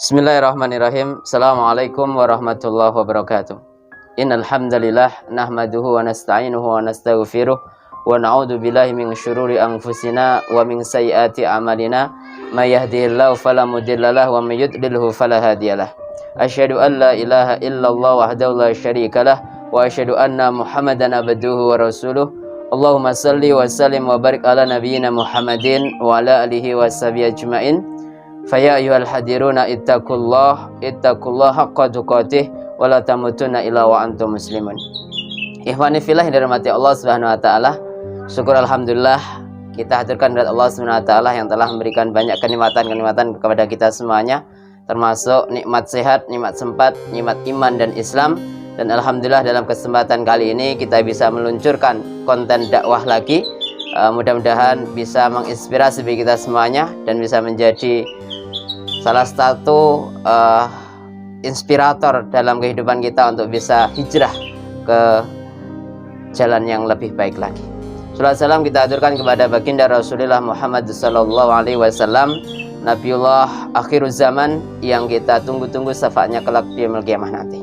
Bismillahirrahmanirrahim. Assalamualaikum warahmatullahi wabarakatuh. Innal hamdalillah nahmaduhu wa nasta'inuhu wa nastaghfiruh wa na'udzu billahi min syururi anfusina wa min sayyiati a'malina may yahdihillahu fala mudhillalah wa may yudlilhu fala hadiyalah. Asyhadu an la ilaha illallah wahdahu la syarikalah wa asyhadu anna Muhammadan abduhu wa rasuluh. Allahumma shalli wa sallim wa barik ala nabiyyina Muhammadin wa ala alihi washabihi ajmain. Faya ayyuhal hadiruna ittaqullah haqqa tuqatih wa la tamutunna illa wa antum muslimun. Ikhwani fillah yang dirahmati Allah Subhanahu wa taala. Syukur alhamdulillah kita haturkan kepada Allah Subhanahu wa taala yang telah memberikan banyak kenikmatan-kenikmatan kepada kita semuanya, termasuk nikmat sehat, nikmat sempat, nikmat iman dan Islam. Dan alhamdulillah dalam kesempatan kali ini kita bisa meluncurkan konten dakwah lagi. Mudah-mudahan bisa menginspirasi bagi kita semuanya dan bisa menjadi salah satu inspirator dalam kehidupan kita untuk bisa hijrah ke jalan yang lebih baik lagi. Salawat salam kita aturkan kepada baginda Rasulullah Muhammad sallallahu alaihi wasallam, Nabiullah akhiruz zaman yang kita tunggu-tunggu syafaatnya kelak di yaumil qiyamah nanti.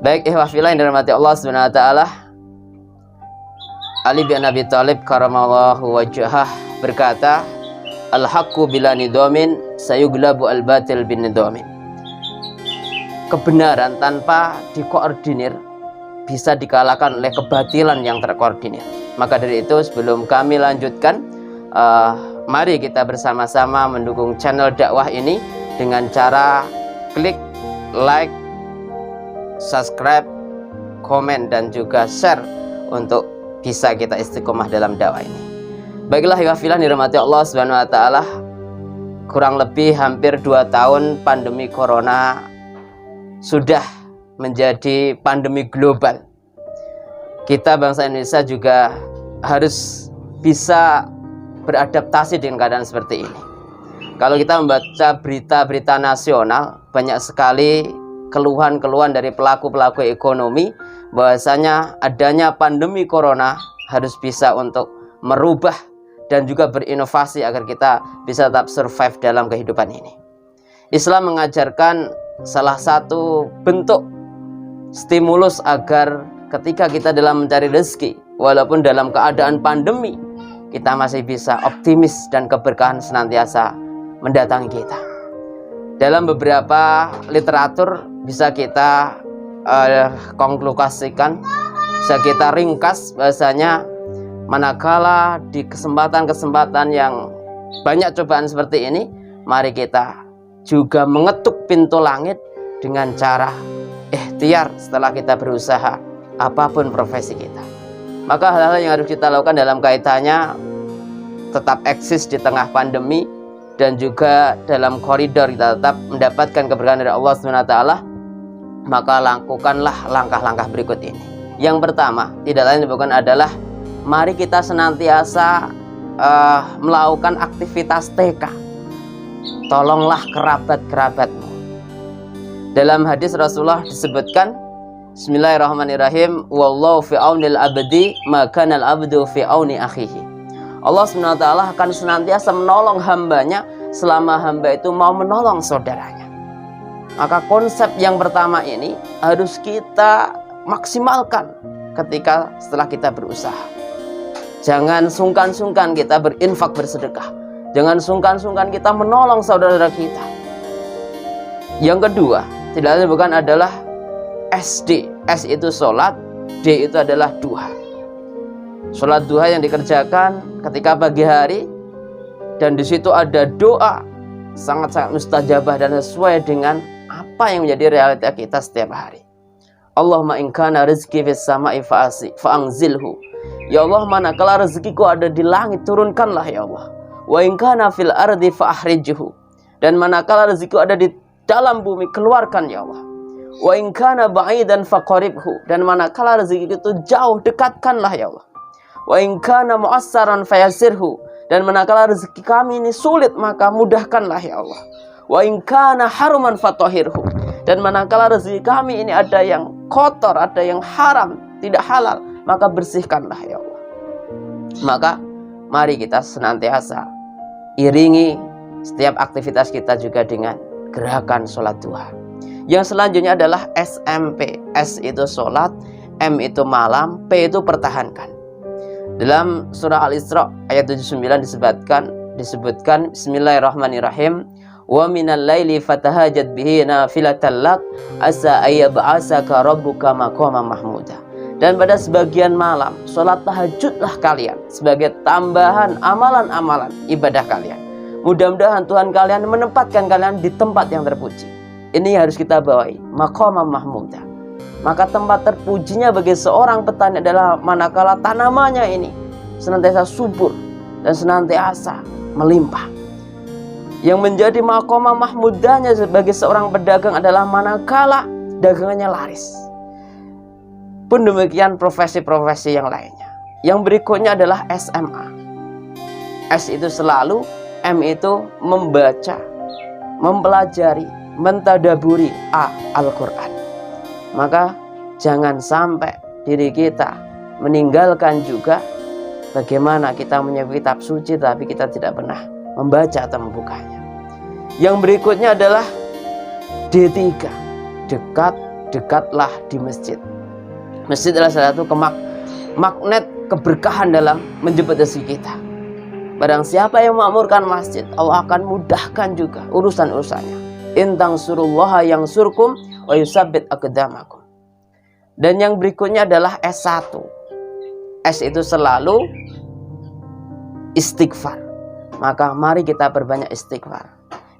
Baik ikhwah fillah yang dirahmati Allah Subhanahu wa taala, Ali bin Abi Thalib karamallahu wajhah berkata, al-haqqu bila nidomin sayuglabu al-batil bin nidomin. Kebenaran tanpa dikoordinir bisa dikalahkan oleh kebatilan yang terkoordinir. Maka dari itu sebelum kami lanjutkan, mari kita bersama-sama mendukung channel dakwah ini dengan cara klik like, subscribe, komen dan juga share untuk bisa kita istiqomah dalam dakwah ini. Baiklah ya filah dirahmati Allah Subhanahu wa taala, kurang lebih hampir 2 tahun pandemi corona sudah menjadi pandemi global. Kita bangsa Indonesia juga harus bisa beradaptasi dengan keadaan seperti ini. Kalau kita membaca berita-berita nasional, banyak sekali keluhan-keluhan dari pelaku-pelaku ekonomi bahwasanya adanya pandemi corona harus bisa untuk merubah dan juga berinovasi agar kita bisa tetap survive dalam kehidupan ini. Islam mengajarkan salah satu bentuk stimulus agar ketika kita dalam mencari rezeki, walaupun dalam keadaan pandemi, kita masih bisa optimis dan keberkahan senantiasa mendatangi kita. Dalam beberapa literatur bisa kita konklusikan, bisa kita ringkas bahasanya manakala di kesempatan-kesempatan yang banyak cobaan seperti ini, mari kita juga mengetuk pintu langit dengan cara ikhtiar setelah kita berusaha apapun profesi kita. Maka hal-hal yang harus kita lakukan dalam kaitannya tetap eksis di tengah pandemi dan juga dalam koridor kita tetap mendapatkan keberkahan dari Allah SWT, maka lakukanlah langkah-langkah berikut ini. Yang pertama, tidak lain bukan adalah mari kita senantiasa melakukan aktivitas TK. Tolonglah kerabat-kerabatmu. Dalam hadis Rasulullah disebutkan, Bismillahirrahmanirrahim, wallahu fi aunil abdi ma kana al abdu fi auni akhihi. Allah SWT akan senantiasa menolong hambanya selama hamba itu mau menolong saudaranya. Maka konsep yang pertama ini harus kita maksimalkan ketika setelah kita berusaha. Jangan sungkan-sungkan kita berinfak bersedekah. Jangan sungkan-sungkan kita menolong saudara kita. Yang kedua, tidak lain bukan adalah SD. S itu sholat, D itu adalah duha. Sholat duha yang dikerjakan ketika pagi hari, dan di situ ada doa sangat-sangat mustajabah dan sesuai dengan apa yang menjadi realita kita setiap hari. Allahumma in kana rizqi fis sama'i fa'anzilhu. Ya Allah, manakala rezekiku ada di langit, turunkanlah ya Allah. Wa in kana fil ardi fa'ahrijhu. Dan manakala rezekiku ada di dalam bumi, keluarkan ya Allah. Wa in kana ba'idan faqaribhu. Dan manakala rezekiku itu jauh, dekatkanlah ya Allah. Wa in kana mu'assaran fayasirhu. Dan manakala rezeki kami ini sulit, maka mudahkanlah ya Allah. Wa in kana haruman fatahhirhu. Dan manakala rezeki kami ini ada yang kotor, ada yang haram, tidak halal, maka bersihkanlah ya Allah. Maka mari kita senantiasa iringi setiap aktivitas kita juga dengan gerakan sholat duha. Yang selanjutnya adalah SMP. S itu sholat, M itu malam, P itu pertahankan. Dalam surah Al-Isra ayat 79 disebutkan Bismillahirrahmanirrahim, wa minal laili fatahajat bihi nafilatan lak asa ayyab'asaka rabbuka maqaman mahmuda. Dan pada sebagian malam sholat tahajudlah kalian sebagai tambahan amalan-amalan ibadah kalian. Mudah-mudahan Tuhan kalian menempatkan kalian di tempat yang terpuji. Ini harus kita bawahi, maqaman mahmuda. Maka tempat terpujinya bagi seorang petani adalah manakala tanamannya ini senantiasa subur dan senantiasa melimpah. Yang menjadi maqaman mahmudanya sebagai seorang pedagang adalah manakala dagangannya laris. Pun demikian profesi-profesi yang lainnya. Yang berikutnya adalah SMA. S itu selalu, M itu membaca, mempelajari, mentadaburi Al-Quran. Maka jangan sampai diri kita meninggalkan juga bagaimana kita punya kitab suci tapi kita tidak pernah membaca atau membukanya. Yang berikutnya adalah D3. Dekatlah di masjid. Masjid adalah salah satu magnet keberkahan dalam menjemput rezeki kita. Barang siapa yang memakmurkan masjid, Allah akan mudahkan juga urusan-urusannya. Intang surullaha yang surkum wa yusabbit aqdamakum. Dan yang berikutnya adalah S1. S itu selalu istighfar. Maka mari kita perbanyak istighfar.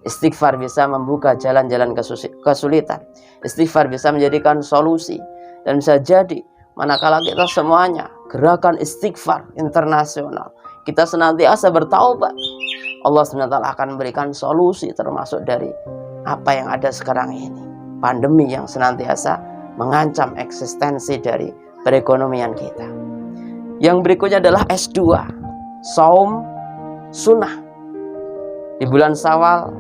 Istighfar bisa membuka jalan-jalan kesulitan. Istighfar bisa menjadikan solusi. Dan bisa jadi manakala kita semuanya gerakan istighfar internasional, kita senantiasa bertaubat, Allah SWT akan memberikan solusi, termasuk dari apa yang ada sekarang ini, pandemi yang senantiasa mengancam eksistensi dari perekonomian kita. Yang berikutnya adalah S2, saum sunnah. Di bulan Syawal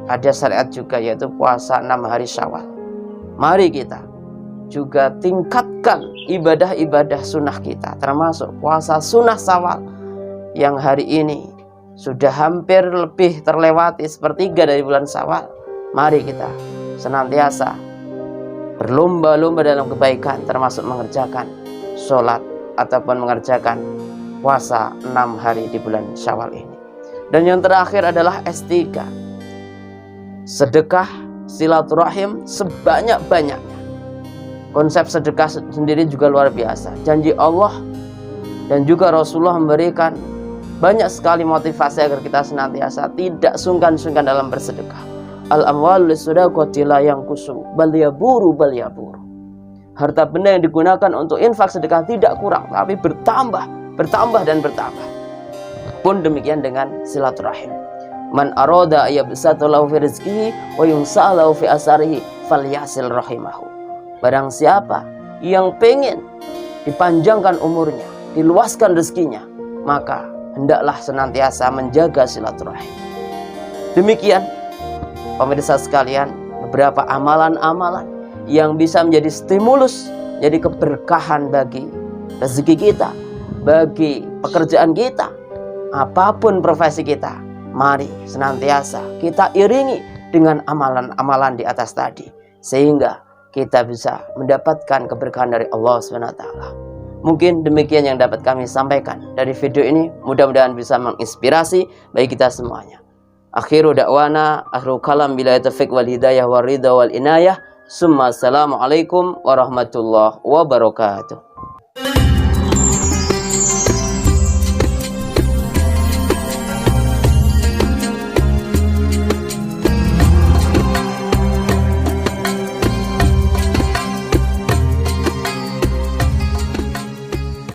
ada syariat juga, yaitu puasa 6 hari Syawal. Mari kita juga tingkatkan ibadah-ibadah sunnah kita, termasuk puasa sunnah Syawal yang hari ini sudah hampir lebih terlewati sepertiga dari bulan Syawal. Mari kita senantiasa berlomba-lomba dalam kebaikan, termasuk mengerjakan sholat ataupun mengerjakan puasa 6 hari di bulan Syawal ini. Dan yang terakhir adalah S3, sedekah silaturahim sebanyak-banyaknya. Konsep sedekah sendiri juga luar biasa. Janji Allah dan juga Rasulullah memberikan banyak sekali motivasi agar kita senantiasa tidak sungkan-sungkan dalam bersedekah. Al-amwalu lis-shadaqati la yanqusu bal yaburu. Harta benda yang digunakan untuk infak sedekah tidak kurang, tapi bertambah dan bertambah. Pun demikian dengan silaturahim. Man arada ayyabsata lahu fi rizqihi wa yunsalahu fi asarihi falyasil rahimahu. Barang siapa yang pengen dipanjangkan umurnya, diluaskan rezekinya, maka hendaklah senantiasa menjaga silaturahim. Demikian pemirsa sekalian, beberapa amalan-amalan yang bisa menjadi stimulus, jadi keberkahan bagi rezeki kita, bagi pekerjaan kita, apapun profesi kita. Mari senantiasa kita iringi dengan amalan-amalan di atas tadi, sehingga kita bisa mendapatkan keberkahan dari Allah SWT. Mungkin demikian yang dapat kami sampaikan dari video ini. Mudah-mudahan bisa menginspirasi bagi kita semuanya. Akhiru da'wana, akhiru kalam, bila taufiq wal hidayah wal ridha wal inayah. Assalamualaikum warahmatullahi wabarakatuh.